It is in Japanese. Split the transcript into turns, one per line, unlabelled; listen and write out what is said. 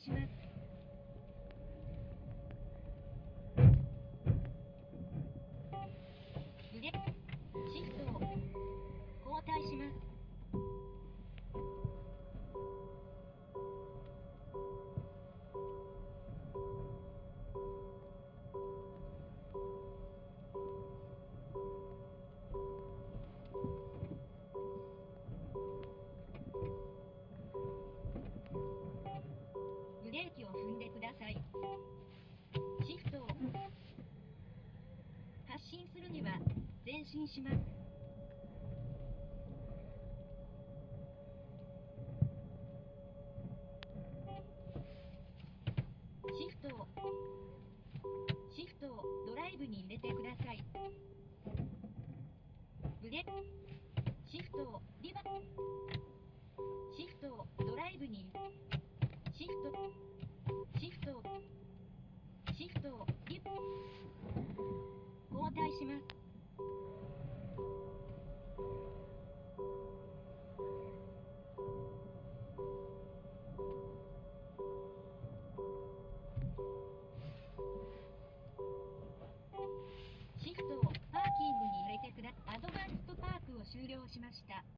します。ブレシフトを交代します。ブレーキを踏んでください。シフトを発進するには前進します。シフトをドライブに入れてください。ブレシフトをリバシフトをドライブにシフトをリ交代します。シフトをパーキングに入れてください。アドバンストパークを終了しました。